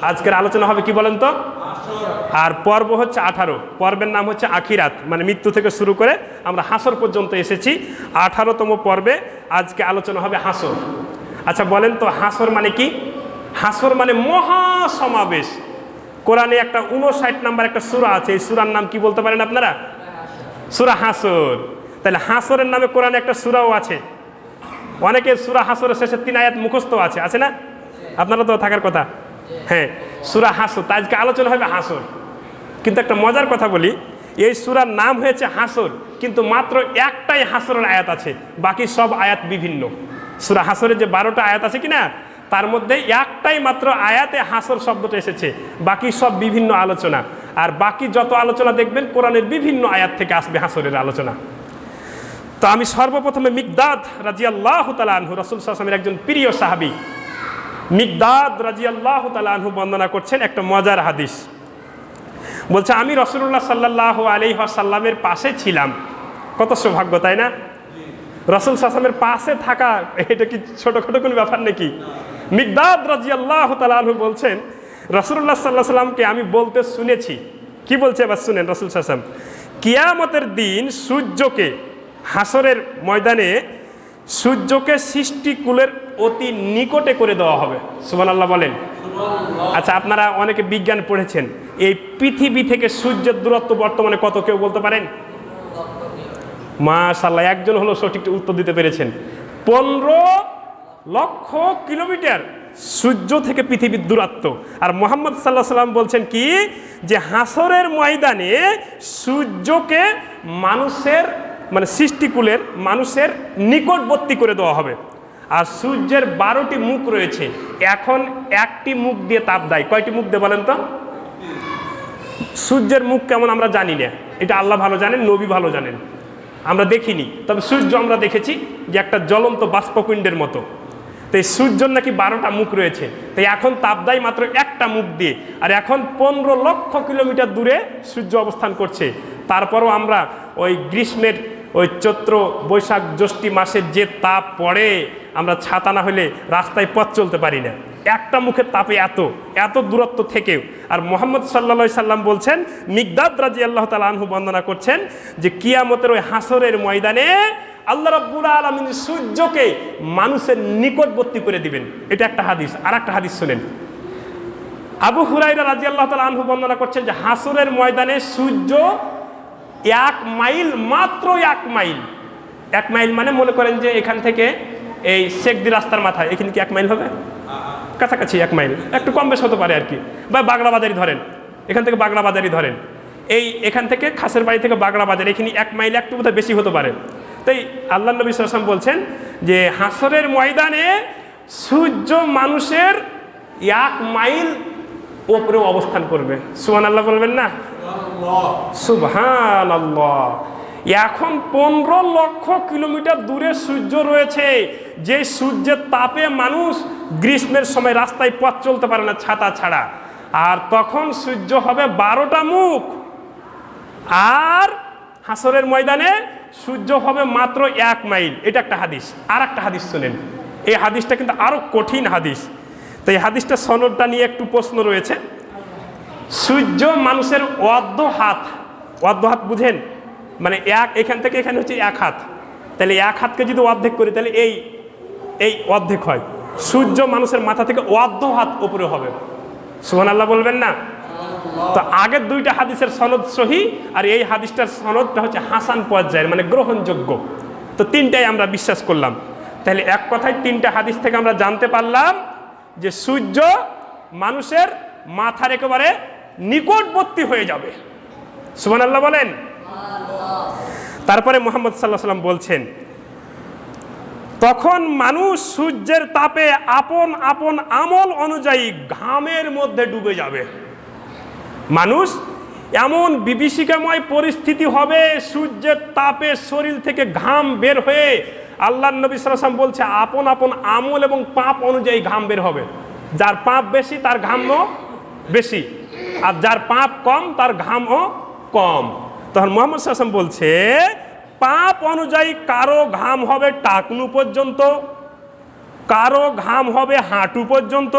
আজকের আলোচনা হবে কি বলেন তো? আর পর্ব হচ্ছে 18, পর্বের নাম হচ্ছে আখিরাত, মানে মৃত্যু থেকে শুরু করে আমরা হাসর পর্যন্ত এসেছি। 18তম পর্বে আজকে আলোচনা হবে হাসর। আচ্ছা বলেন তো হাসর মানে কি? হাসর মানে মহাসমাবেশ। কোরআনে একটা 59 নম্বর একটা সূরা আছে, এই সূরার নাম কি বলতে পারেন আপনারা? সূরা হাসর। তাহলে হাসরের নামে কোরআনে একটা সূরাও আছে। অনেকের সূরা হাসরের শেষে 3 আয়াত মুখস্থ আছে না? আপনারা তো থাকার কথা। হ্যাঁ, সূরা হাসর। তা আজকে আলোচনা হবে হাসর। কিন্তু একটা মজার কথা বলি, এই সূরার নাম হয়েছে হাসর, কিন্তু মাত্র একটাই হাসরের আয়াত আছে, বাকি সব আয়াত বিভিন্ন। সূরা হাসরের যে 12টা আয়াত আছে কিনা, তার মধ্যে একটাই মাত্র আয়াতে হাসর শব্দটা এসেছে, বাকি সব বিভিন্ন আলোচনা। আর বাকি যত আলোচনা দেখবেন কোরআনের বিভিন্ন আয়াত থেকে আসবে হাসরের আলোচনা। তো আমি সর্বপ্রথমে মিকদাদ রাদিয়াল্লাহু তাআলা আনহু, রাসূল সাল্লাল্লাহু আলাইহি ওয়াসাল্লামের একজন প্রিয় সাহাবী মিকদাদ রাদিয়াল্লাহু তাআলা আনহু বর্ণনা করছেন একটা মজার হাদিস। বলছে আমি রাসূলুল্লাহ সাল্লাল্লাহু আলাইহি ওয়াসাল্লামের পাশে ছিলাম। কত সৌভাগ্য, তাই না? রাসূল সাল্লাল্লাহু আলাইহি ওয়াসাল্লামের পাশে থাকা এটা কি ছোটখাটো কোনো ব্যাপার নাকি? মিকদাদ রাদিয়াল্লাহু তাআলা আনহু বলছেন রাসূলুল্লাহ সাল্লাল্লাহু আলাইহি ওয়াসাল্লামকে আমি বলতে শুনেছি। কি বলছে এবার শুনেন। রাসূল সাল্লাল্লাহু আলাইহি ওয়াসাল্লাম কিয়ামতের দিন সূর্যকে, হাসরের ময়দানে সূর্যকে সৃষ্টিকুলের অতি নিকটে করে দেওয়া হবে। সুবহানাল্লাহ বলেন। আচ্ছা আপনারা অনেকে বিজ্ঞান পড়েছেন, এই পৃথিবী থেকে সূর্যের দূরত্ব বর্তমানে কত, কেউ বলতে পারেন? মাশাআল্লাহ, একজন হলো সঠিক উত্তর দিতে পেরেছেন। 15 লক্ষ কিলোমিটার সূর্য থেকে পৃথিবীর দূরত্ব। আর মুহাম্মদ সাল্লাল্লাহু আলাইহি ওয়াসাল্লাম বলছেন কি, যে হাসরের ময়দানে সূর্যকে মানুষের, মানে সৃষ্টিকুলের মানুষের নিকটবর্তী করে দেওয়া হবে। আর সূর্যের 12টি মুখ রয়েছে, এখন একটি মুখ দিয়ে তাপ দেয়। কয়টি মুখ দিয়ে বলেন তো? সূর্যের মুখ কেমন আমরা জানি না, এটা আল্লাহ ভালো জানেন, নবী ভালো জানেন, আমরা দেখিনি। তবে সূর্য আমরা দেখেছি যে একটা জ্বলন্ত বাষ্পকুণ্ডের মতো। তো এই সূর্যের নাকি 12টা মুখ রয়েছে, তাই এখন তাপ দেয় মাত্র একটা মুখ দিয়ে। আর এখন 15 লক্ষ কিলোমিটার দূরে সূর্য অবস্থান করছে। তারপরও আমরা ওই গ্রীষ্মের ওই চৈত্র বৈশাখ জ্যৈষ্ঠ মাসের যে তাপ পড়ে, আমরা ছাতা না হলে রাস্তায় পথ চলতে পারি না, একটা মুখের তাপে এত দূরত্ব থেকেও। আর মুহাম্মদ সাল্লাল্লাহু আলাইহি সাল্লাম বলছেন, মিকদাদ রাদিয়াল্লাহু তাআলা আনহু বর্ণনা করছেন যে কিয়ামতের ওই হাসরের ময়দানে আল্লাহ রাব্বুল আলামিন সূর্যকে মানুষের নিকটবর্তী করে দিবেন। এটা একটা হাদিস। আর একটা হাদিস শুনেন। আবু হুরায়রা রাদিয়াল্লাহু তাআলা আনহু বর্ণনা করছেন যে হাসরের ময়দানে সূর্য 1 মাইল, মাত্র 1 মাইল। 1 মাইল মানে মনে করেন যে এখান থেকে এই শেখদি রাস্তার মাথায়, এখানে কি 1 মাইল হবে? কাছাকাছি 1 মাইল, একটু কম বেশ হতে পারে আর কি। বা বাগড়া বাজারি ধরেন, এখান থেকে বাগড়া বাজারি ধরেন, এখান থেকে খাসের বাড়ি থেকে বাগড়া বাজার, এখানে 1 মাইল একটু বোধহয় বেশি হতে পারে। তাই আল্লাহ নবী সাল্লাল্লাহু আলাইহি ওয়াসাল্লাম বলছেন যে হাসরের ময়দানে সূর্য মানুষের 1 মাইল উপরে অবস্থান করবে। সুবহানাল্লাহ বলবেন না? সুবহানাল্লাহ। এখন 15 লক্ষ কিলোমিটার দূরে সূর্য রয়েছে, যে সূর্যের তাপে মানুষ গ্রীষ্মের সময় রাস্তায় পথ চলতে পারে না ছাতা ছাড়া। আর তখন সূর্য হবে 12টা মুখ। আর হাসরের ময়দানে সূর্য হবে মাত্র 1 মাইল। এটা একটা হাদিস। আর একটা হাদিস শুনেন, এই হাদিসটা কিন্তু আরো কঠিন হাদিস। তো এই হাদিসটা সনদটা নিয়ে একটু প্রশ্ন রয়েছে। সূর্য মানুষের অর্ধ হাত বুঝেন, মানে এখান থেকে এখানে হচ্ছে 1 হাত। তাহলে 1 হাতকে যদি অর্ধেক করি তাহলে এই অর্ধেক হয়। সূর্য মানুষের মাথা থেকে অর্ধ হাত উপরে হবে। সুবহানাল্লাহ বলবেন না? তো আগের 2টা হাদিসের সনদ সহি, আর এই হাদিসটার সনদটা হচ্ছে হাসান পর্যায়ের, মানে গ্রহণযোগ্য। তো 3টাই আমরা বিশ্বাস করলাম। তাহলে এক কথায় 3টা হাদিস থেকে আমরা জানতে পারলাম যে সূর্য মানুষের মাথার একেবারে নিকটবর্তী হয়ে যাবে। সুবহানাল্লাহ বলেন। তারপরে মুহাম্মদ সাল্লাল্লাহু আলাইহি ওয়াসাল্লাম বলছেন, তখন মানুষ সূর্যের তাপে আপন আপন আমল অনুযায়ী ঘামের মধ্যে ডুবে যাবে। মানুষ এমন বিভীষিকাময় পরিস্থিতি হবে, সূর্যের তাপে শরীর থেকে ঘাম বের হয়ে, আল্লাহর নবী সাল্লাল্লাহু আলাইহি ওয়াসাল্লাম বলছে আপন আপন আমল এবং পাপ অনুযায়ী ঘাম বের হবে। যার পাপ বেশি তার ঘামও বেশি, আর যার পাপ কম তার ঘামও কম। তখন মুহাম্মদ সাল্লাল্লাহু আলাইহি ওয়াসাল্লাম বলছে, পাপ অনুযায়ী কারো ঘাম হবে টাকনু পর্যন্ত, কারো ঘাম হবে হাঁটু পর্যন্ত,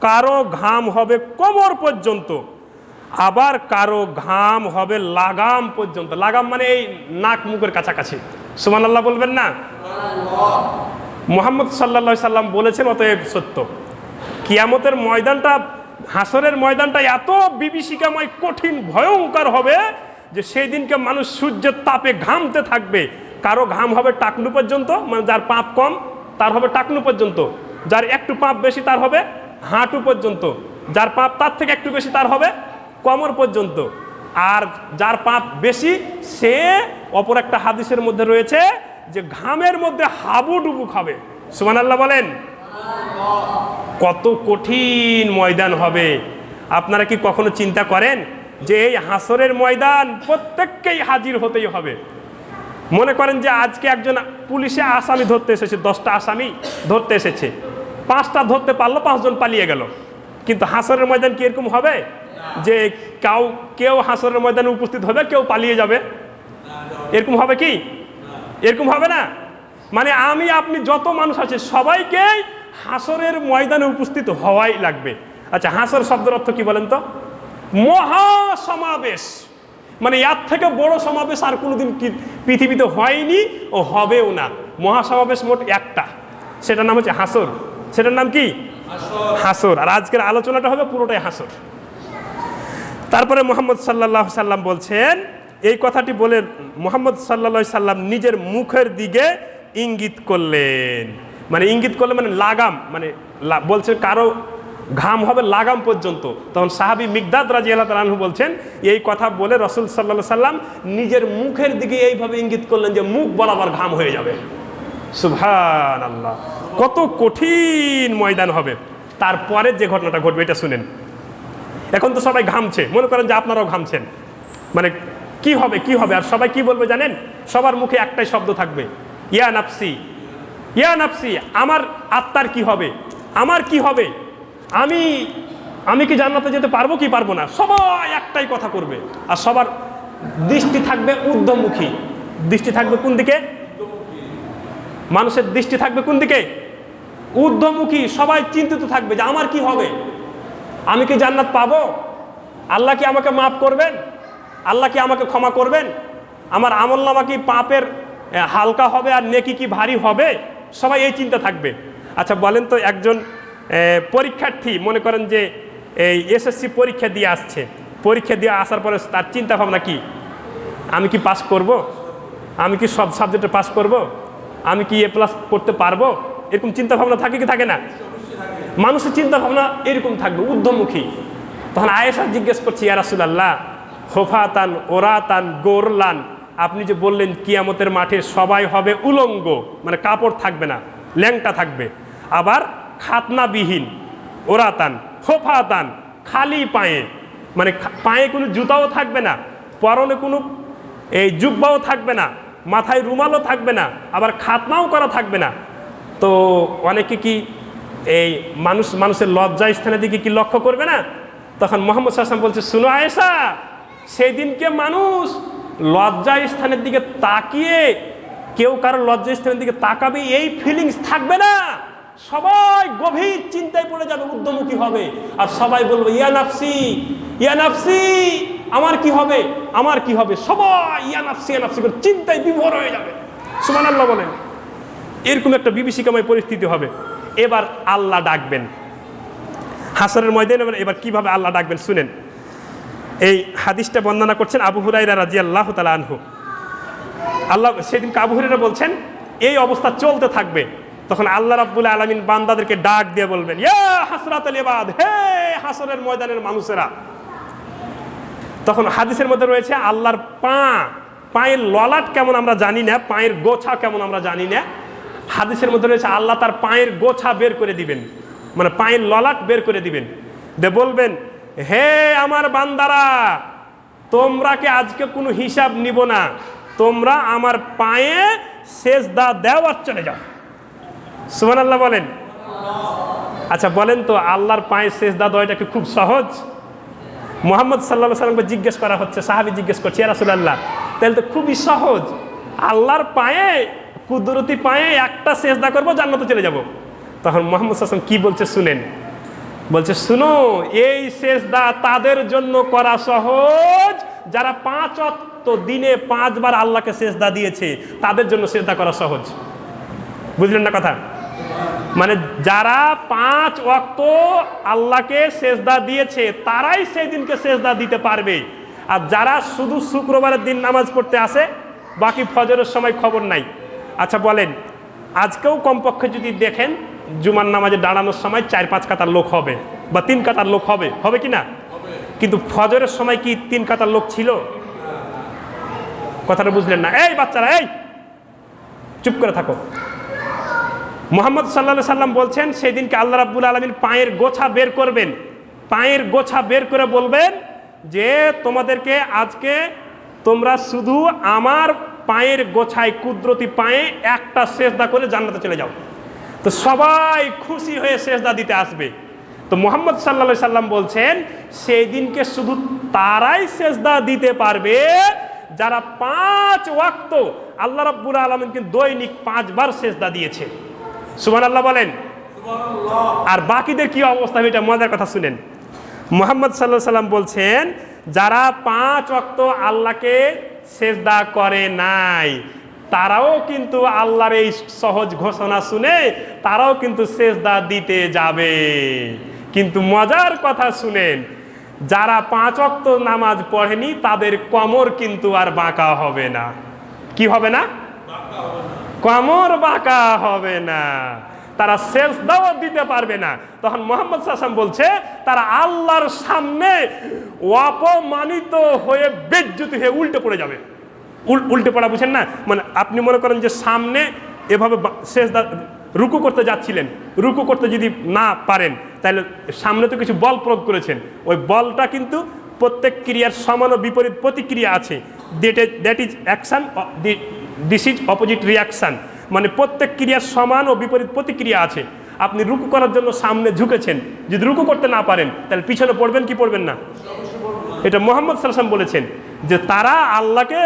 কারো ঘাম হবে কোমর পর্যন্ত, আবার কারো ঘাম হবে লাগাম পর্যন্ত। লাগাম মানে এই নাক মুখের কাছাকাছি। সুবহানাল্লাহ বলবেন না? মুহাম্মদ সাল্লাল্লাহু সাল্লাম বলেছেন, অতএব সত্য। কিয়ামতের ময়দানটা, হাসরের ময়দানটা এত বিভীষিকাময়, কঠিন, ভয়ঙ্কর হবে যে সেই দিনকে মানুষ সূর্যের তাপে ঘামতে থাকবে। কারো ঘাম হবে টাকনু পর্যন্ত, মানে যার পাপ কম তার হবে টাকনু পর্যন্ত, যার একটু পাপ বেশি তার হবে হাঁটু পর্যন্ত, যার পাপ তার থেকে একটু বেশি তার হবে কোমর পর্যন্ত। আর যার পাপ বেশি সে, অপর একটা হাদিসের মধ্যে রয়েছে যে ঘামের মধ্যে হাবুডুবু খাবে। সুবহানাল্লাহ বলেন। কত কঠিন ময়দান হবে। আপনারা কি কখনো চিন্তা করেন যে এই হাসরের ময়দান প্রত্যেককেই হাজির হতেই হবে? মনে করেন যে আজকে একজন পুলিশে আসামি ধরতে এসেছে, 10টা আসামি ধরতে এসেছে, 5টা ধরতে পারলো, 5 জন পালিয়ে গেল। কিন্তু হাসরের ময়দান কি এরকম হবে যে কেউ হাসরের ময়দানে উপস্থিত হবে, কেউ পালিয়ে যাবে? এরকম হবে কি? এরকম হবে না। মানে আমি আপনি যত মানুষ আছে সবাইকেই হাসরের ময়দানে উপস্থিত হওয়াই লাগবে। আচ্ছা, হাসর শব্দের অর্থ কি বলেন তো? মহাসমাবেশ। মানে এর থেকে বড় সমাবেশ আর কোনোদিন পৃথিবীতে হয়নি ও হবেও না। মহাসমাবেশ মোট একটা, সেটার নাম হচ্ছে হাসর। সেটার নাম কি? হাসর। আর আজকের আলোচনাটা হবে পুরোটাই হাসর। তারপরে মুহাম্মদ সাল্লাল্লাহু সাল্লাম বলছেন, এই কথাটি বলে মুহাম্মদ সাল্লাল্লাহু সাল্লাম নিজের মুখের দিকে ইঙ্গিত করলেন। মানে ইঙ্গিত করলে মানে লাগাম, মানে বলছেন কারো ঘাম হবে লাগাম পর্যন্ত। তখন সাহাবী মিকদাদ রাদিয়াল্লাহু তাআলা আনহু বলছেন, এই কথা বলে রাসূল সাল্লাল্লাহু আলাইহি সাল্লাম নিজের মুখের দিকে এইভাবে ইঙ্গিত করলেন যে মুখ বরাবর ঘাম হয়ে যাবে। সুবহানাল্লাহ, কত কঠিন ময়দান হবে। তারপরে যে ঘটনাটা ঘটবে এটা শুনেন। এখন তো সবাই ঘামছে, মনে করেন যে আপনারাও ঘামছেন। মানে কি হবে, কি হবে? আর সবাই কি বলবে জানেন? সবার মুখে একটাই শব্দ থাকবে, ইয়া নাফসি, ইয়া নাফসি। আমার আত্মার কি হবে, আমার কি হবে, আমি কি জান্নাতে যেতে পারবো কি পারবো না? সবাই একটাই কথা করবে। আর সবার দৃষ্টি থাকবে ঊর্ধ্বমুখী। দৃষ্টি থাকবে কোন দিকে? মানুষের দৃষ্টি থাকবে কোন দিকে? ঊর্ধ্বমুখী। সবাই চিন্তিত থাকবে যে আমার কি হবে, আমি কি জান্নাত পাবো, আল্লাহ কি আমাকে মাফ করবেন, আল্লাহ কি আমাকে ক্ষমা করবেন, আমার আমলনামা কি পাপের হালকা হবে আর নেকি কি ভারী হবে, সবাই এই চিন্তা থাকবে। আচ্ছা বলেন তো, একজন পরীক্ষার্থী মনে করেন যে এই এসএসসি পরীক্ষা দিয়ে আসছে, পরীক্ষা দিয়ে আসার পরে তার চিন্তা ভাবনা কি, আমি কি পাস করব, আমি কি সব সাবজেক্টে পাস করব, আমি কি A+ করতে পারবো, এরকম চিন্তা ভাবনা থাকে কি থাকে না? মানুষের চিন্তা ভাবনা এরকম থাকবে, ঊর্ধ্বমুখী। তখন আয়েশা জিজ্ঞেস করছি, ইয়া রাসূলুল্লাহ, হোফাতান ওরাতান গোরলান, আপনি যে বললেন কিয়ামতের মাঠে সবাই হবে উলঙ্গ, মানে কাপড় থাকবে না, ল্যাংটা থাকবে, আবার খাতনাবিহীন, ওরাতান হোফাতান খালি পায়ে, মানে পায়ে কোনো জুতাও থাকবে না, পরনে কোনো এই জুব্বাও থাকবে না, মাথায় রুমালও থাকবে না, আবার খাতনাও করা থাকবে না। তো অনেকে কি এই মানুষের লজ্জা স্থানের দিকে কি লক্ষ্য করবে না? তখন মুহাম্মদ সাল্লাল্লাহু আলাইহি ওয়াসাল্লাম বলছে, শুনো আয়েশা, সেই দিনকে মানুষ লজ্জা স্থানের দিকে তাকিয়ে, কেউ কারো লজ্জা স্থানের দিকে তাকাবে এই ফিলিংস থাকবে না। সবাই গভীর চিন্তায় পড়ে যাবে, ঊর্ধ্বমুখী হবে, আর সবাই বলবে ইয়া নাফসি, ইয়া নাফসি, আমার কি হবে, আমার কি হবে। সবাই ইয়া নাফসি, ইয়া নাফসি করে চিন্তায় বিভোর হয়ে যাবে। সুবহানাল্লাহ বলেন। এরকম একটা বিভীষিকাময় পরিস্থিতি হবে। এবার আল্লাহ ডাকবেন হাসরের ময়দানে। এবার কিভাবে আল্লাহ ডাকবেন শুনেন। এই হাদিসটা বর্ণনা করছেন আবু হুরায়রা রাদিয়াল্লাহু তাআলা আনহু। আল্লাহ সেদিন আবু হুরায়রা বলছেন, এই অবস্থা চলতে থাকবে। তখন আল্লাহ রাব্বুল আলামিন বান্দাদেরকে ডাক দিয়ে বলবেন, ইয়া হাসরাতাল ইবাদ, হে হাসরের ময়দানের মানুষেরা। তখন হাদিসের মধ্যে রয়েছে আল্লাহর পায়ের ললাট কেমন আমরা জানি না, পায়ের গোছা কেমন আমরা জানি না। হাদিসের মধ্যে রয়েছে আল্লাহ তার পায়ের গোছা বের করে দিবেন, মানে পায়ের ললাট বের করে দিবেন, দে বলবেন, হে আমার বান্দারা, তোমরা কি আজকে কোনো হিসাব নিব না, তোমরা আমার পায়ে সেজদা দাও আর চলে যাও। সুবহানাল্লাহ বলেন। আচ্ছা বলেন তো, আল্লাহর পায়ে সেজদা দেওয়াটা কি খুব সহজ? মুহাম্মদ সাল্লাল্লাহু আলাইহি ওয়াসাল্লামকে জিজ্ঞেস করা হচ্ছে, সাহাবী জিজ্ঞেস করছে, ইয়া রাসূলুল্লাহ, তাহলে তো খুবই সহজ, আল্লাহর পায়ে, কুদরতি পায়ে একটা সেজদা করবো, জান্নাতে চলে যাব। তখন মুহাম্মদ সাল্লাল্লাহু আলাইহি ওয়াসাল্লাম কি বলছে শুনেন। বলছে শুনো, এই সেজদা তাদের জন্য করা সহজ যারা 5 ওয়াক্ত দিনে 5 বার আল্লাহকে সেজদা দিয়েছে, তাদের জন্য সেজদা করা সহজ। বুঝলেন না কথা? মানে যারা 5 ওয়াক্ত আল্লাহকে সেজদা দিয়েছে তারাই সেই দিনকে সেজদা দিতে পারবে। আর যারা শুধু শুক্রবারের দিন নামাজ পড়তে আসে, বাকি ফজরের সময় খবর নাই। আচ্ছা বলেন, আজকেও কমপক্ষে যদি দেখেন জুমার নামাজে দাঁড়ানোর সময় 4-5 কাতার লোক হবে বা 3 কাতার লোক হবে, হবে কি না? কিন্তু ফজরের সময় কি 3 কাতার লোক ছিল? কথাটা বুঝলেন না? এই বাচ্চারা, এই চুপ করে থাকো। মুহাম্মদ সাল্লাল্লাহু আলাইহি সাল্লাম বলছেন সেদিনকে আল্লাহ রাব্বুল আলামিন পায়ের গোছা বের করবেন, পায়ের গোছা বের করে বলবেন যে তোমাদেরকে আজকে তোমরা শুধু আমার পায়ের গোছায় কুদরতি পায়ে একটা সেজদা করে জান্নাতে চলে যাও। তো সবাই খুশি হয়ে সেজদা দিতে আসবে। তো মুহাম্মদ সাল্লাল্লাহু আলাইহি সাল্লাম বলছেন সেই দিনকে শুধু তারাই সেজদা দিতে পারবে যারা 5 ওয়াক্ত আল্লাহ রাব্বুল আলামিনকে দৈনিক 5 বার সেজদা দিয়েছে। সুবহানাল্লাহ বলেন। আর বাকিদের কি অবস্থা, এটা মজার কথা শুনেন। মুহাম্মদ সাল্লাল্লাহু আলাইহি সাল্লাম বলছেন যারা 5 ওয়াক্ত আল্লাহকে সেজদা করে নাই তারাও কিন্তু আল্লাহর এই সহজ ঘোষণা শুনে তারাও কিন্তু সেজদা দিতে যাবে। কিন্তু মজার কথা শুনেন, যারা 5 ওয়াক্ত নামাজ পড়েনি তাদের কোমর কিন্তু আর বাঁকা হবে না। কি হবে না? কোমর বাঁকা হবে না, তারা সেজদাও দিতে পারবে না। তখন মুহাম্মদ সাল্লাল্লাহু আলাইহি ওয়াসাল্লাম বলছে তারা আল্লাহর সামনে অপমানিত হয়ে বেজ্জত হয়ে উল্টে পড়ে যাবে। উল্টে পড়া বুঝেন না? মানে আপনি মনে করেন যে সামনে এভাবে সেজদা রুকু করতে যাচ্ছিলেন, রুকু করতে যদি না পারেন তাহলে সামনে তো কিছু বল প্রয়োগ করেছেন, ওই বলটা কিন্তু প্রত্যেক ক্রিয়ার সমান ও বিপরীত প্রতিক্রিয়া আছে। That is action, this is opposite reaction. মানে প্রত্যেক ক্রিয়ার সমান ও বিপরীত প্রতিক্রিয়া আছে। আপনি রুকু করার জন্য সামনে ঝুঁকেছেন, যদি রুকু করতে না পারেন তাহলে পিছনে পড়বেন কি পড়বেন না? এটা মুহাম্মদ সাল্লাল্লাহু আলাইহি ওয়াসাল্লাম বলেছেন যে তারা আল্লাহকে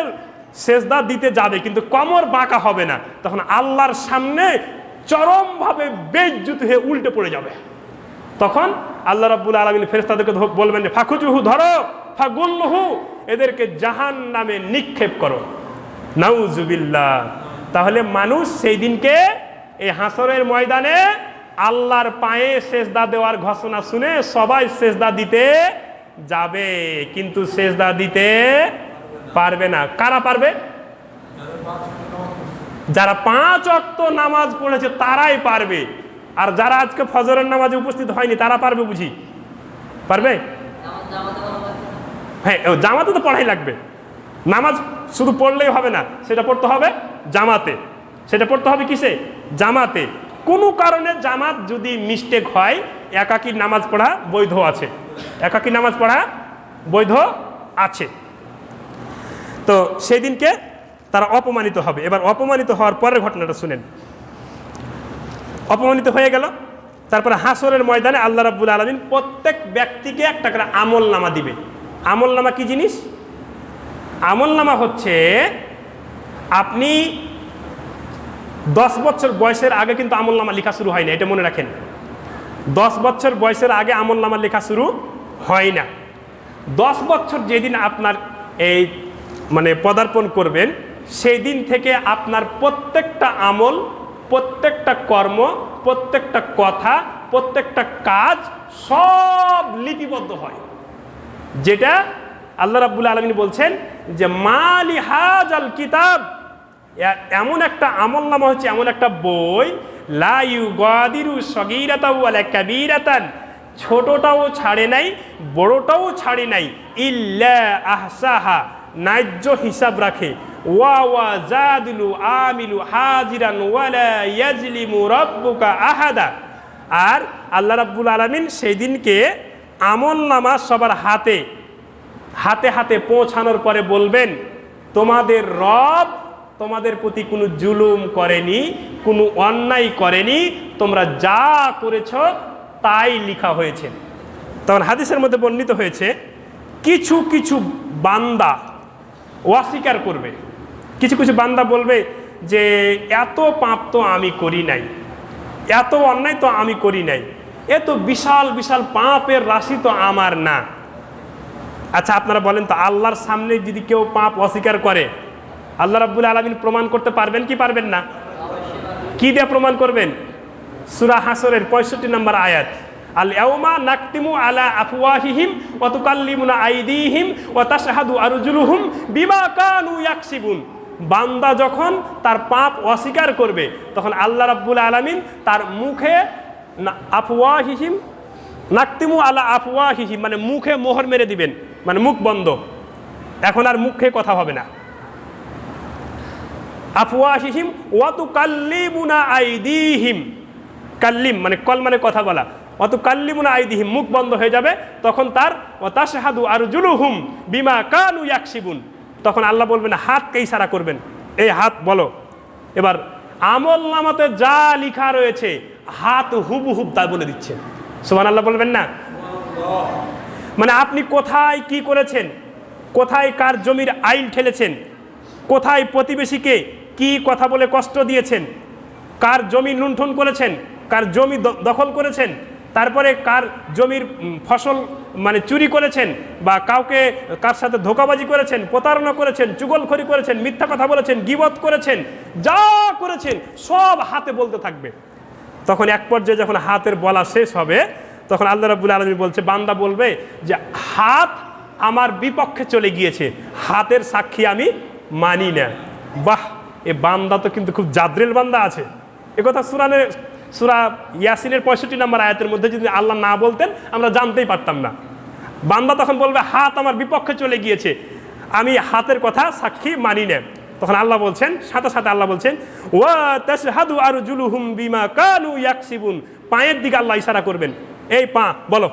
সেজদা দিতে যাবে কিন্তু কোমর বাঁকা হবে না। তখন আল্লাহর সামনে চরমভাবে বেইজ্জত হয়ে উল্টে পড়ে যাবে। তখন আল্লাহ রাব্বুল আলামিন ফেরেশতাদেরকে বলবেন যে ফাখুজুহু, ধরো, ফাগুল্লুহু, এদেরকে জাহান্নামে নিক্ষেপ করো। নাউজুবিল্লাহ। তাহলে মানুষ সেই দিনকে এই হাসরের ময়দানে আল্লাহর পায়ে সেজদা দেওয়ার ঘোষণা শুনে সবাই সেজদা দিতে যাবে, কিন্তু সেজদা দিতে পারবে না। কারা পারবে? যারা 5 ওয়াক্ত নামাজ পড়েছে তারাই পারবে। আর যারা আজকে ফজরের নামাজে উপস্থিত হয়নি তারা পারবে বুঝি? পারবে? হ্যাঁ, জামাতে তো পড়াই লাগবে। নামাজ শুধু পড়লেই হবে না, সেটা পড়তে হবে জামাতে। সেটা পড়তে হবে কিসে? জামাতে। কোনো কারণে জামাত যদি মিস্টেক হয়, একাকী নামাজ পড়া বৈধ আছে, একাকী নামাজ পড়া বৈধ আছে। তো সেদিনকে তারা অপমানিত হবে। এবার অপমানিত হওয়ার পরের ঘটনাটা শুনেন। অপমানিত হয়ে গেল, তারপরে হাসরের ময়দানে আল্লাহ রাব্বুল আলামিন প্রত্যেক ব্যক্তিকে একটা করে আমল নামা দিবে। আমল নামা কি জিনিস? আমল নামা হচ্ছে আপনি 10 বছর বয়সের আগে কিন্তু আমল নামা লেখা শুরু হয় না, এটা মনে রাখেন। 10 বছর বয়সের আগে আমল নামা লেখা শুরু হয় না। 10 বছর যেদিন আপনার এই মানে পদার্পণ করবেন সেই দিন থেকে আপনার প্রত্যেকটা আমল, প্রত্যেকটা কর্ম, প্রত্যেকটা কথা, প্রত্যেকটা কাজ সব লিপিবদ্ধ হয়। যেটা আল্লাহ রাব্বুল আলামিন বলছেন যে মালি হাজাল কিতাব, এমন একটা আমলনামা হচ্ছে, এমন একটা বই, লা ইউগাদিরু সগীরাতাও ওয়ালা কাবীরাতান, ছোটটাও ছাড়ে নাই বড়টাও ছাড়ে নাই, ইল্লা আহসাহা, ন্যায্য হিসাব রাখে, ওয়া ওয়া জাদিলু আমিলু হাজিরান ওয়ালা ইয়াজলিমু রাব্বুকা আহাদা। আর আল্লাহ রাব্বুল আলামিন সেই দিনকে আমলনামা সবার হাতে হাতে হাতে পৌঁছানোর পরে বলবেন তোমাদের রব তোমাদের প্রতি কোনো জুলুম করেনি, কোনো অন্যায় করেনি, তোমরা যা করেছ তাই লেখা হয়েছে। তখন হাদিসের মধ্যে বর্ণিত হয়েছে কিছু কিছু বান্দা অস্বীকার করবে, কিছু কিছু বান্দা বলবে যে এত পাপ তো আমি করি নাই, এত অন্যায় তো আমি করি নাই, এ তো বিশাল বিশাল পাপের রাশি তো আমার না। আচ্ছা আপনারা বলেন তো, আল্লাহর সামনে যদি কেউ পাপ অস্বীকার করে, আল্লাহ রাব্বুল আলামিন প্রমাণ করতে পারবেন কি পারবেন না? কি দিয়ে প্রমাণ করবেন? সূরা হাসরের 65 নম্বর আয়াত, আল ইয়াউমা নাকতিমু আলা আফওয়াহিহিম ওয়া তুকাল্লিমুনা আইদিহিম ওয়া তাশহাদু আরজুলুহুম বিমা কানু ইয়াকসিবুন। বান্দা যখন তার পাপ অস্বীকার করবে, তখন আল্লাহ রাব্বুল আলামিন তার মুখে আফওয়াহিহিম, নাকতিমু আলা আফওয়াহিহিম মানে মুখে মোহর মেরে দিবেন, মানে মুখ বন্ধ, এখন আর মুখে কথা হবে না। আফওয়াহিহিম ওয়া তুকাল্লিমুনা আইদিহিম, কাল্লিম মানে কল মানে কথা বলা, ওয়া তুকাল্লিমুনা আইদিহিম মুখ বন্ধ হয়ে যাবে, তখন তার ওয়া তাশহাদু আরজুলুহুম বিমা কানু ইয়াকসিবুন, তখন আল্লাহ বলবেন হাতকে ইশারা করবেন, এই হাত বলো। এবার আমল নামাতে যা লেখা রয়েছে হাত হুবহুব তা বলে দিচ্ছে। সুবহানাল্লাহ বলবেন না? মানে আপনি কোথায় কি করেছেন, কোথায় কার জমির আইল ঠেলেছেন, কোথায় প্রতিবেশীকে কি কথা বলে কষ্ট দিয়েছেন, কার জমি লুণ্ঠন করেছেন, কার জমি দখল করেছেন, তারপরে কার জমির ফসল মানে চুরি করেছেন, বা কাউকে কার সাথে ধোঁকাবাজি করেছেন, প্রতারণা করেছেন, চুগলখড়ি করেছেন, মিথ্যা কথা বলেছেন, গীবত করেছেন, যা করেছেন সব হাতে বলতে থাকবে। তখন এক পর্যায়ে যখন হাতের বলা শেষ হবে, তখন আল্লাহ রাব্বুল আলামিন বলছে, বান্দা বলবে যে হাত আমার বিপক্ষে চলে গিয়েছে, হাতের সাক্ষী আমি মানি না। বাহ, এ বান্দা তো কিন্তু খুব জাদ্রেল বান্দা আছে। একথা সূরা ইয়াসিনের 65 নম্বর আয়াতের মধ্যে যদি আল্লাহ না বলতেন আমরা জানতেই পারতাম না। বান্দা তখন বলবে হাত আমার বিপক্ষে চলে গিয়েছে, আমি হাতের কথা সাক্ষী মানি না। তখন আল্লাহ বলছেন, সাথে সাথে আল্লাহ বলছেন ওয়া তাশহাদু আরজুলুহুম বিমা কানু ইয়াকসিবুন, পায়ের দিকে আল্লাহ ইশারা করবেন, এই পা বলো,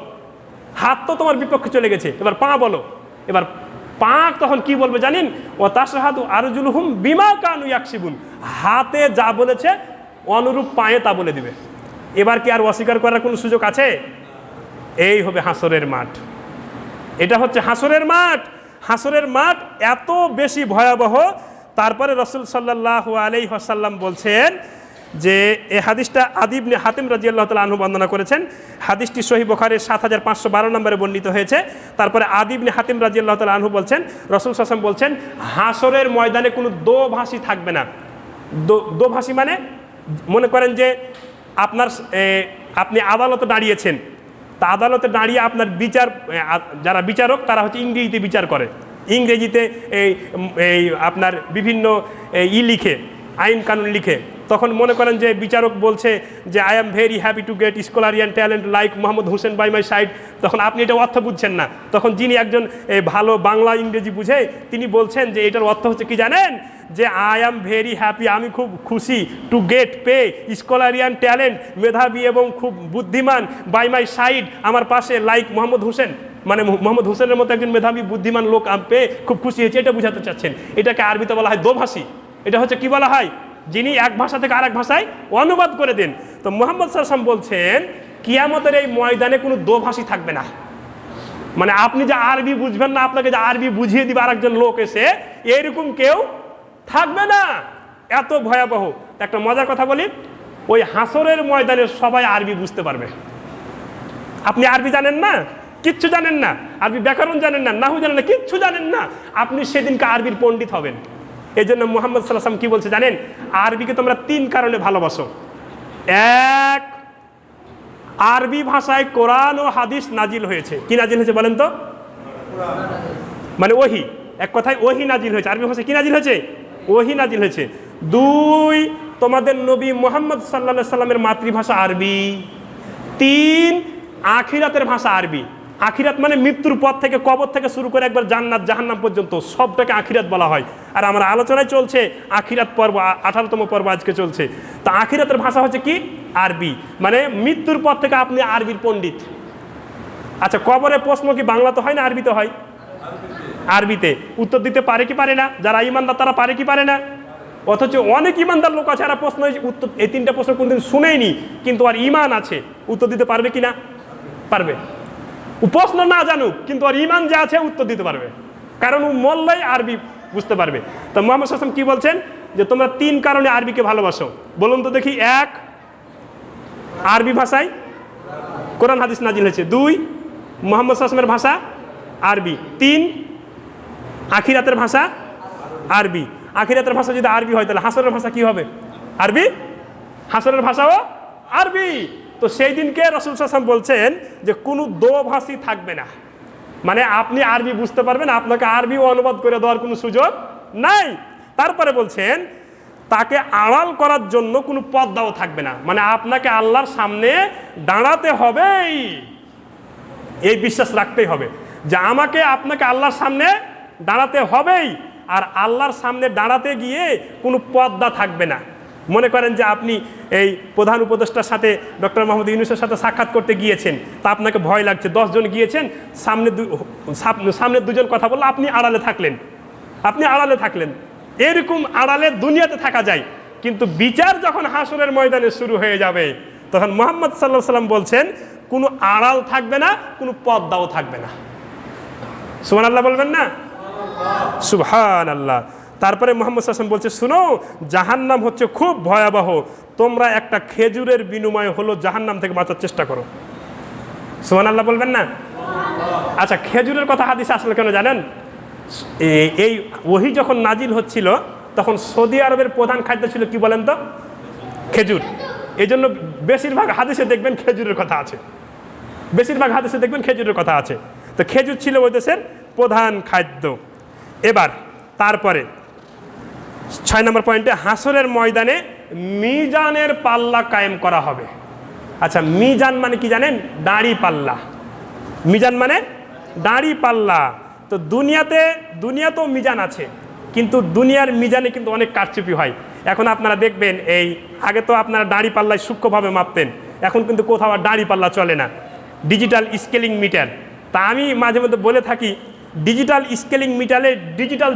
হাত তো তোমার বিপক্ষে চলে গেছে, এবার পা বলো। এবার পা তখন কি বলবে জানেন? ওয়া তাশহাদু আরজুলুহুম বিমা কানু ইয়াকসিবুন, হাতে যা বলেছে অনুরূপ পায়ে তা বলে দিবে। এবার কি আর অস্বীকার করার কোনো সুযোগ আছে? এই হবে হাসরের মাঠ। এটা হচ্ছে হাসরের মাঠ। হাসরের মাঠ এত বেশি ভয়াবহ। তারপরে রাসূল সাল্লাল্লাহু আলাইহি ওয়াসাল্লাম বলছেন যে এই হাদিসটা আদি ইবনে হাতিম রাদিয়াল্লাহু তাআলা আনহু বর্ণনা করেছেন। হাদিসটি সহিহ বুখারীর 7512 নম্বরে বর্ণিত হয়েছে। তারপরে আদি ইবনে হাতিম রাদিয়াল্লাহু তাআলা আনহু বলছেন, রাসূল সাল্লাল্লাহু আলাইহি ওয়াসাল্লাম বলছেন হাসরের ময়দানে কোনো দোভাষী থাকবে না। দোভাষী মানে মনে করেন যে আপনি আদালতে দাঁড়িয়েছেন, তা আদালতে দাঁড়িয়ে আপনার যারা বিচারক তারা হচ্ছে ইংরেজিতে বিচার করে, ইংরেজিতে এই আপনার বিভিন্ন লিখে, আইন কানুন লিখে। তখন মনে করেন যে বিচারক বলছে যে I am very happy to get scholarian talent like Mohammad Hossain by my side. তখন আপনি এটা অর্থ বুঝছেন না, তখন যিনি একজন ভালো বাংলা ইংরেজি বুঝে তিনি বলছেন যে এটার অর্থ হচ্ছে কি জানেন, যে আই এম ভেরি হ্যাপি, আমি খুব খুশি, টু গেট পে স্কলারিয়ান ট্যালেন্ট, মেধাবী এবং খুব বুদ্ধিমান, বাই মাই সাইড আমার পাশে, লাইক মোহাম্মদ হোসেন, মানে মোহাম্মদ হোসেনের মতো একজন মেধাবী বুদ্ধিমান লোক পেয়ে খুব খুশি হয়েছে, এটা বুঝাতে চাচ্ছেন। এটাকে আরবিতে বলা হয় দোভাষী। এটা হচ্ছে কি বলা হয়, যিনি এক ভাষা থেকে আরেক ভাষায় অনুবাদ করে দেন। তো মুহাম্মদ সাল্লাল্লাহু আলাইহি ওয়াসাল্লাম বলছেন কিয়ামতের এই ময়দানে কোনো দোভাষী থাকবে না। মানে আপনি যে আরবি বুঝবেন না, আপনাকে যে আরবি বুঝিয়ে দিবে আরেকজন লোক এসে, এরকম কেউ থাকবে না। এত ভয়াবহ। একটা মজার কথা বলি, ওই হাসরের ময়দানে সবাই আরবি বুঝতে পারবে। আপনি আরবি জানেন না, কিচ্ছু জানেন না, আরবি ব্যাকরণ জানেন না, নাহু জানেন না, কিচ্ছু জানেন না, আপনি সেদিনকে আরবির পণ্ডিত হবেন। এই জন্য মুহাম্মদ সাল্লাল্লাহু আলাইহি ওয়াসাল্লাম কি বলছে জানেন? আরবিকে তোমরা 3 কারণে ভালোবাসো। এক, আরবি ভাষায় কোরআন ও হাদিস নাজিল হয়েছে। কি নাজিল হয়েছে বলেন তো? মানে ওহী, এক কথায় ওহী নাজিল হয়েছে। আরবি ভাষায় কি নাজিল হয়েছে? ওহী নাজিল হয়েছে। 2, তোমাদের নবী মুহাম্মদ সাল্লাল্লাহু আলাইহি ওয়াসাল্লামের মাতৃভাষা আরবি। 3, আখিরাতের ভাষা আরবি। আখিরাত মানে মৃত্যুর পর থেকে, কবর থেকে শুরু করে একবার জান্নাত জাহান্নাম পর্যন্ত সবটাকে আখিরাত বলা হয়। আর আমার আলোচনায় চলছে আখিরাত পর্ব, 18তম পর্ব আজকে চলছে। তো আখিরাতের ভাষা হচ্ছে কি? আরবি। মানে মৃত্যুর পর থেকে আপনি আরবির পণ্ডিত। আচ্ছা, কবরের প্রশ্ন কি বাংলাতে হয় না আরবিতে হয়? আরবিতে। উত্তর দিতে পারে কি পারে না? যারা ইমানদার তারা পারে কি পারে না? অথচ অনেক ইমানদার লোক আছে, এরা প্রশ্ন উত্তর, এই 3টা প্রশ্ন কোনদিন শুনেইনি, কিন্তু আর ইমান আছে, উত্তর দিতে পারবে কি না? পারবে। প্রশ্ন না জানুক, কিন্তু আর ইমান যা আছে উত্তর দিতে পারবে, কারণ ও মল্লাই আরবি বুঝতে পারবে। তো মুহাম্মদ সাল্লাল্লাহু আলাইহি ওয়াসাল্লাম কি বলছেন? যে তোমরা 3 কারণে আরবিকে ভালোবাসো। বলুন তো দেখি। 1, আরবি ভাষায় কোরআন হাদিস নাজিল হয়েছে। 2 মুহাম্মদ সাল্লাল্লাহু আলাইহি ওয়াসাল্লামের ভাষা আরবি। 3 আখিরাতের ভাষা আরবি। আখিরাতের ভাষা যদি আরবি হয় তাহলে হাসরের ভাষা কি হবে? আরবি। হাসরের ভাষাও আরবি। তো সেই দিনকে রাসূল সাল্লাল্লাহু আলাইহি ওয়াসাল্লাম বলছেন যে কোনো দোভাষী থাকবে না, মানে আপনি আরবি বুঝতে পারবেন, আপনাকে আরবি অনুবাদ করে দেওয়ার কোনো সুযোগ নাই। তারপরে বলছেন তাকে আড়াল করার জন্য কোনো পর্দাও থাকবে না, মানে আপনাকে আল্লাহর সামনে দাঁড়াতে হবেই, এই বিশ্বাস রাখতেই হবে যে আমাকে আপনাকে আল্লাহর সামনে দাঁড়াতে হবেই। আর আল্লাহর সামনে দাঁড়াতে গিয়ে কোনো পর্দা থাকবে না। মনে করেন যে আপনি এই প্রধান উপদেষ্টার সাথে ডক্টর মোহাম্মদ ইউনূসের সাথে সাক্ষাৎ করতে গিয়েছেন, তা আপনাকে ভয় লাগছে, 10 জন গিয়েছেন, সামনে 2 জন কথা বললো, আপনি আড়ালে থাকলেন। এরকম আড়ালে দুনিয়াতে থাকা যায়, কিন্তু বিচার যখন হাসরের ময়দানে শুরু হয়ে যাবে তখন মুহাম্মদ সাল্লাল্লাহু আলাইহি ওয়াসাল্লাম বলছেন কোনো আড়াল থাকবে না, কোনো পর্দাও থাকবে না। সুবহানাল্লাহ বলবেন না? সুবহানাল্লাহ। তারপরে মুহাম্মদ সাল্লাল্লাহু আলাইহি ওয়াসাল্লাম বলছে শুনো, জাহান্নাম হচ্ছে খুব ভয়াবহ, তোমরা একটা খেজুরের বিনিময়ে হলো জাহান্নাম থেকে বাঁচার চেষ্টা করো। সুবহানাল্লাহ বলবেন না? আচ্ছা, খেজুরের কথা হাদিসে আসলে কেন জানেন? এই ওহী যখন নাজিল হচ্ছিল তখন সৌদি আরবের প্রধান খাদ্য ছিল কি বলেন তো? খেজুর। এই জন্য বেশিরভাগ হাদিসে দেখবেন খেজুরের কথা আছে, তো খেজুর ছিল ওই দেশের প্রধান খাদ্য। এবার তারপরে 6 নম্বর পয়েন্টে হাসরের ময়দানে মিজানের পাল্লা কায়েম করা হবে। আচ্ছা, মিজান মানে কি জানেন? দাড়ি পাল্লা। মিজান মানে দাড়ি পাল্লা। তো দুনিয়াতেও মিজান আছে, কিন্তু দুনিয়ার মিজানে কিন্তু অনেক কারচুপি হয়। এখন আপনারা দেখবেন এই আগে তো আপনারা দাড়ি পাল্লায় সূক্ষ্মভাবে মাপতেন, এখন কিন্তু কোথাও আর দাড়ি পাল্লা চলে না, ডিজিটাল স্কেলিং মিটার। তা আমি মাঝে মধ্যে বলে থাকি ডিজিটাল স্কেলিং মিটারে ডিজিটাল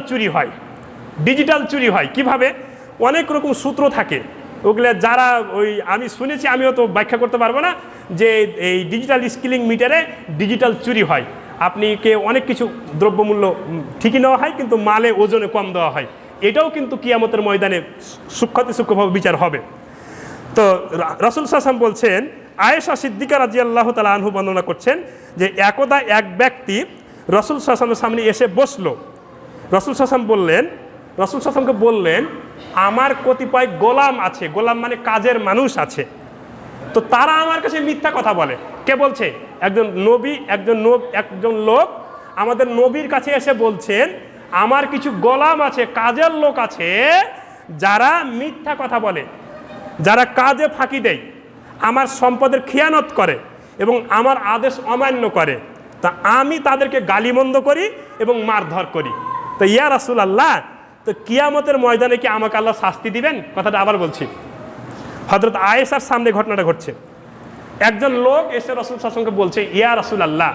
চুরি হয় কিভাবে? অনেক রকম সূত্র থাকে, ওগুলো যারা আমি শুনেছি, আমিও তো ব্যাখ্যা করতে পারবো না, যে এই ডিজিটাল স্কেলিং মিটারে ডিজিটাল চুরি হয়। আপনিকে অনেক কিছু দ্রব্যমূল্য ঠিকই নেওয়া হয়, কিন্তু মালে ওজনে কম দেওয়া হয়। এটাও কিন্তু কিয়ামতের ময়দানে সূক্ষ্মভাবে বিচার হবে। তো রাসূল সাল্লাল্লাহু আলাইহি ওয়াসাল্লাম বলছেন, আয়েশা সিদ্দিকা রাদিয়াল্লাহু তাআলা আনহু বর্ণনা করছেন যে একদা এক ব্যক্তি রাসূল সাল্লাল্লাহু আলাইহি ওয়াসাল্লামের সামনে এসে বসলো। রাসূল সাল্লাল্লাহু আলাইহি ওয়াসাল্লামকে বললেন আমার কতিপয় গোলাম আছে, গোলাম মানে কাজের মানুষ আছে, তো তারা আমার কাছে মিথ্যা কথা বলে। কে বলছে? একজন লোক আমাদের নবীর কাছে এসে বলছেন আমার কিছু গোলাম আছে, কাজের লোক আছে, যারা মিথ্যা কথা বলে, যারা কাজে ফাঁকি দেয়, আমার সম্পদের খিয়ানত করে এবং আমার আদেশ অমান্য করে, তা আমি তাদেরকে গালিমন্দ করি এবং মারধর করি। তো ইয়া রাসূলুল্লাহ, তো কিয়ামতের ময়দানে কি আমাকে আল্লাহ শাস্তি দিবেন? কথাটা আবার বলছি, হযরত আয়েশার সামনে ঘটনাটা ঘটছে। একজন লোক এসে রাসূল সাল্লাল্লাহু আলাইহি ওয়াসাল্লামকে বলছে, ইয়া রাসূলুল্লাহ,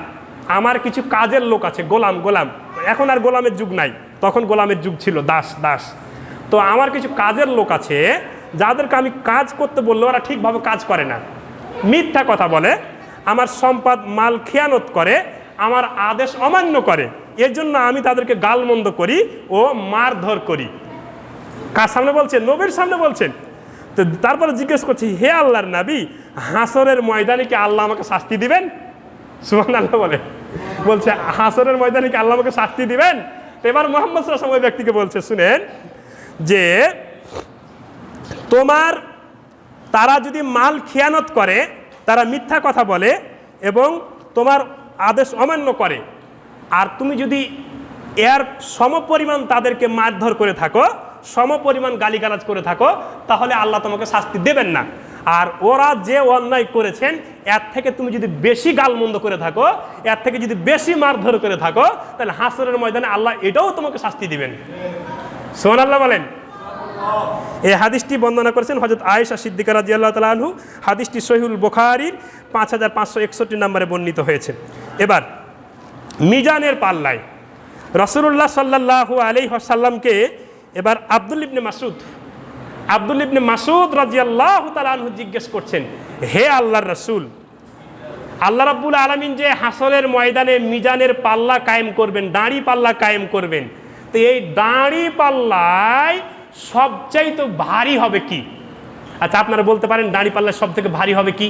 আমার কিছু কাজের লোক আছে, গোলাম। এখন আর গোলামের যুগ নাই, তখন গোলামের যুগ ছিল, দাস। তো আমার কিছু কাজের লোক আছে, যাদেরকে আমি কাজ করতে বললে ওরা ঠিকভাবে কাজ করে না, মিথ্যা কথা বলে, আমার সম্পদ মাল খিয়ানত করে, আমার আদেশ অমান্য করে, এর জন্য আমি তাদেরকে গালমন্দ করি ও মারধর করি। কার সামনে বলছেন? নবীর সামনে বলছেন। তো তারপরে জিজ্ঞেস করছি, হে আল্লাহর নবী, হাসরের ময়দানে কি আল্লাহ আমাকে শাস্তি দিবেন? সুবহানাল্লাহ বলছে হাসরের ময়দানে কি আল্লাহ আমাকে শাস্তি দিবেন? তো এবার মুহাম্মদ সাল্লাল্লাহু আলাইহি ওয়াসাল্লাম ওই ব্যক্তিকে বলছে, শুনেন, যে তারা যদি মাল খিয়ানত করে, তারা মিথ্যা কথা বলে এবং তোমার আদেশ অমান্য করে, আর তুমি যদি এর সমপরিমাণ তাদেরকে মারধর করে থাকো, সমপরিমাণ গালিগালাজ করে থাকো, তাহলে আল্লাহ তোমাকে শাস্তি দেবেন না। আর ওরা যে অন্যায় করেছেন এর থেকে তুমি যদি বেশি গালমন্দ করে থাকো, এর থেকে যদি বেশি মারধর করে থাকো, তাহলে হাসরের ময়দানে আল্লাহ এটাও তোমাকে শাস্তি দিবেন। সুবহানাল্লাহ বলেন। এই হাদিসটি বর্ণনা করেছেন হযরত আয়েশা সিদ্দিকা রাদিয়াল্লাহু তাআলা আনহু। হাদিসটি সহিহুল বুখারীর 5561 নম্বরে বর্ণিত হয়েছে। এবার মিজানের পাল্লায় রাসূলুল্লাহ সাল্লাল্লাহু আলাইহি ওয়াসাল্লামকে এবার আব্দুল ইবনে মাসউদ রাদিয়াল্লাহু তাআলা আনহু জিজ্ঞেস করছেন, হে আল্লাহর রাসূল, আল্লাহ রাব্বুল আলামিন যে হাসরের ময়দানে মিজানের পাল্লা কায়েম করবেন, দাঁড়ি পাল্লা কায়েম করবেন, তো এই দাঁড়ি পাল্লায় সবচাইতে ভারী হবে কি? আচ্ছা, আপনারা বলতে পারেন দাঁড়ি পাল্লায় সব থেকে ভারী হবে কি?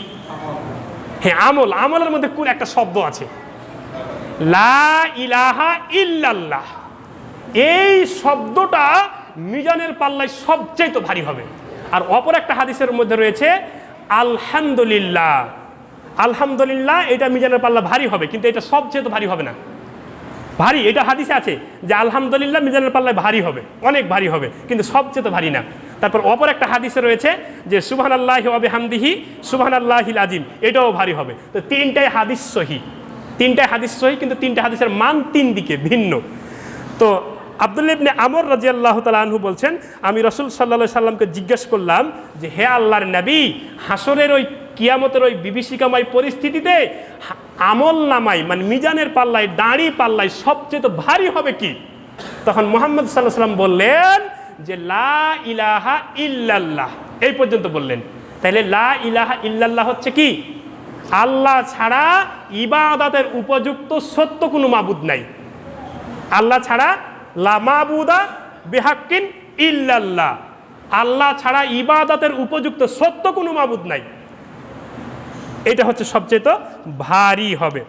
হ্যাঁ, আমল, আমলের মধ্যে কোন একটা শব্দ আছে, লা ইলাহা ইল্লাল্লাহ, এই শব্দটা মিজানের পাল্লায় সবচেয়ে ভারী হবে। আর অপর একটা হাদিসের মধ্যে রয়েছে আলহামদুলিল্লাহ, আলহামদুলিল্লাহ, এটা মিজানের পাল্লা ভারী হবে, কিন্তু এটা সবচেয়ে ভারী হবে না। ভারী, এটা হাদিসে আছে যে আলহামদুলিল্লাহ মিজানের পাল্লায় ভারী হবে, অনেক ভারী হবে, কিন্তু সবচেয়ে ভারী না। তারপর অপর একটা হাদিসে রয়েছে যে সুবহানাল্লাহি ওয়া বিহামদিহি সুবহানাল্লাহিল আযীম, এটাও ভারী হবে। তো তিনটাই হাদিস সহিহ, তিনটাই হাদিস সহিহ, কিন্তু তিনটা হাদিসের মান তিন দিকে ভিন্ন। তো আব্দুল্লাহ ইবনে আমর রাদিয়াল্লাহু তাআলা আনহু বলছেন, আমি রাসূল সাল্লাল্লাহু আলাইহি সাল্লামকে জিজ্ঞেস করলাম যে হে আল্লাহর নবী, হাসরের ওই কিয়ামতের ওই বিভীষিকাময় পরিস্থিতিতে আমল নামাই মানে মিজানের পাল্লায়, দাঁড়ি পাল্লায় সবচেয়ে ভারী হবে কি? তখন মুহাম্মদ সাল্লাল্লাহু আলাইহি সাল্লাম বললেন যে লা ইলাহা ইল্লাল্লাহ, এই পর্যন্ত বললেন। তাহলে লা ইলাহা ইল্লাল্লাহ হচ্ছে কি? আল্লাহ ছাড়া ইবাদতের উপযুক্ত সত্য কোনো মাবুদ নাই। আল্লাহ ছাড়া লা মাবুদা বিহাক্কিন ইল্লাল্লাহ, আল্লাহ ছাড়া ইবাদতের উপযুক্ত সত্য কোনো মাবুদ নাই। এটা হচ্ছে সবচেয়ে ভারী হবে।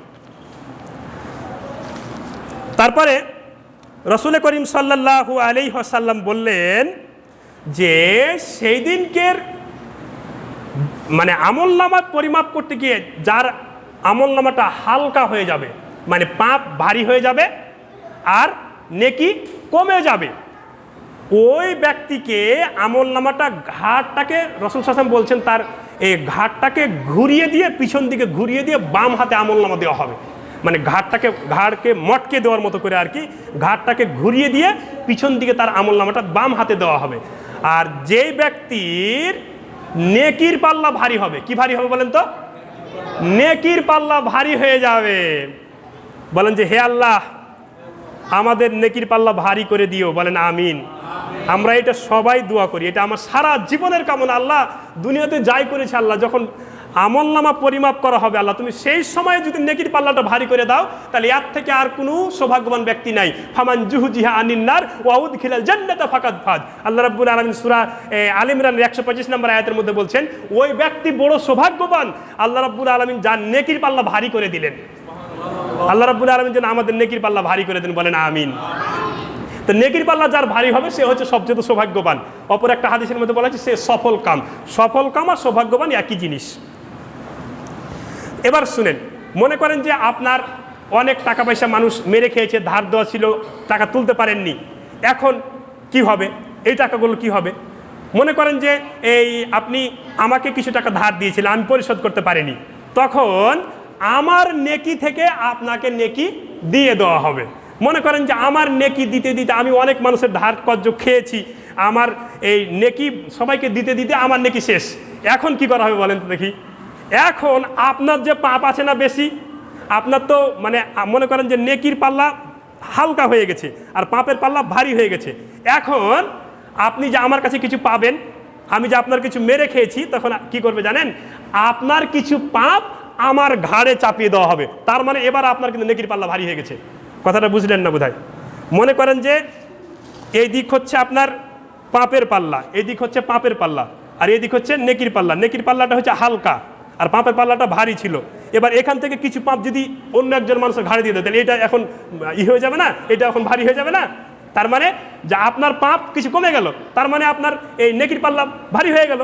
তারপরে রাসূল করিম সাল্লাল্লাহু আলাইহি ওয়াসাল্লাম বললেন যে সেই দিনকের মানে আমলনামা পরিমাপ করতে গিয়ে যার আমলনামাটা হালকা হয়ে যাবে, মানে পাপ ভারী হয়ে যাবে আর নেকি কমে যাবে, ওই ব্যক্তিকে আমলনামাটা ঘাটটাকে রাসূল সাল্লাল্লাহু আলাইহি ওয়াসাল্লাম বলছেন তার এই ঘাটটাকে ঘুরিয়ে দিয়ে, পিছন দিকে ঘুরিয়ে দিয়ে বাম হাতে আমলনামা দেওয়া হবে। মানে ঘাড়কে মটকে দেওয়ার মতো করে আর কি, ঘাটটাকে ঘুরিয়ে দিয়ে পিছন দিকে তার আমলনামাটা বাম হাতে দেওয়া হবে। আর যেই ব্যক্তির নেকির পাল্লা ভারী হবে, কি ভারী হবে বলেন তো? নেকির পাল্লা ভারী হয়ে যাবে। বলেন যে হে আল্লাহ আমাদের নেকির পাল্লা ভারী করে দিও, বলেন আমিন। আমরা এটা সবাই দোয়া করি, এটা আমার সারা জীবনের কামনা। আল্লাহ দুনিয়াতে যাই করেছে, আল্লাহ যখন আমলনামা পরিমাপ করা হবে, আল্লাহ তুমি সেই সময়ে যদি নেকির পাল্লাটা ভারী করে দাও, তাহলে এর থেকে আর কোনো সৌভাগ্যবান ব্যক্তি নাই। ফামান জুহজিহা আনিন নার ওয়া উদখিলাল জান্নাতা ফাকাদ ফাজ। আল্লাহ রাব্বুল আলামিন সূরা আলে ইমরান 125 নম্বর আয়াতের মধ্যে বলছেন, ওই ব্যক্তি বড় সৌভাগ্যবান, আল্লাহ রাব্বুল আলামিন যার নেকির পাল্লা ভারী করে দিলেন। আল্লাহ রাব্বুল আলামিন যেন আমাদের নেকির পাল্লা ভারী করে দেন, বলেন আমিন। তো নেকির পাল্লা যার ভারী হবে সে হচ্ছে সবচেয়ে সৌভাগ্যবান। অপর একটা হাদিসের মধ্যে বলা হয়েছে সে সফল কাম। সফল কাম আর সৌভাগ্যবান একই জিনিস। এবার শুনেন, মনে করেন যে আপনার অনেক টাকা পয়সা মানুষ মেরে খেয়েছে, ধার দেওয়া ছিল, টাকা তুলতে পারেননি, এখন কি হবে? এই টাকাগুলো কি হবে? মনে করেন যে এই আপনি আমাকে কিছু টাকা ধার দিয়েছিলেন, আমি পরিশোধ করতে পারিনি, তখন আমার নেকি থেকে আপনাকে নেকি দিয়ে দেওয়া হবে। মনে করেন যে আমার নেকি দিতে দিতে আমি অনেক মানুষের ধার কর্জ খেয়েছি, আমার এই নেকি সবাইকে দিতে দিতে আমার নেকি শেষ। এখন কি করা হবে বলেন তো দেখি? এখন আপনার যে পাপ আছে না বেশি, আপনার তো মানে মনে করেন যে নেকির পাল্লা হালকা হয়ে গেছে আর পাপের পাল্লা ভারী হয়ে গেছে। এখন আপনি যে আমার কাছে কিছু পাবেন, আমি যে আপনার কিছু মেরে খেয়েছি, তখন কি করবে জানেন? আপনার কিছু পাপ আমার ঘাড়ে চাপিয়ে দেওয়া হবে। তার মানে এবার আপনার কিন্তু নেকির পাল্লা ভারী হয়ে গেছে। কথাটা বুঝলেন না বোধহয়? মনে করেন যে এই দিক হচ্ছে আপনার পাপের পাল্লা, এই দিক হচ্ছে পাপের পাল্লা, আর এই দিক হচ্ছে নেকির পাল্লা। নেকির পাল্লাটা হচ্ছে হালকা আর পাপের পাল্লাটা ভারী ছিল। এবার এখান থেকে কিছু পাপ যদি অন্য একজন মানুষের ঘাড়ে দিয়ে দেয়, তাহলে এটা এখন হয়ে যাবে না? এটা এখন ভারী হয়ে যাবে না? তার মানে যে আপনার পাপ কিছু কমে গেল, তার মানে আপনার এই নেকির পাল্লা ভারী হয়ে গেল।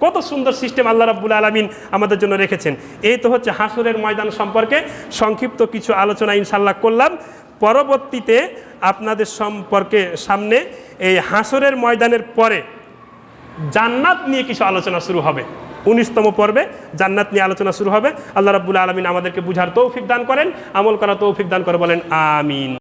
কত সুন্দর সিস্টেম আল্লাহ রাব্বুল আলামিন আমাদের জন্য রেখেছেন। এই তো হচ্ছে হাসরের ময়দান সম্পর্কে সংক্ষিপ্ত কিছু আলোচনা ইনশাল্লাহ করলাম। পরবর্তীতে আপনাদের সম্পর্কে সামনে এই হাসরের ময়দানের পরে জান্নাত নিয়ে কিছু আলোচনা শুরু হবে। 19তম পর্বে জান্নাত নিয়ে আলোচনা শুরু হবে। আল্লাহ রাব্বুল আলামিন আমাদেরকে বুঝার তৌফিক দান করেন, আমল করার তৌফিক দান করে, বলেন আমিন।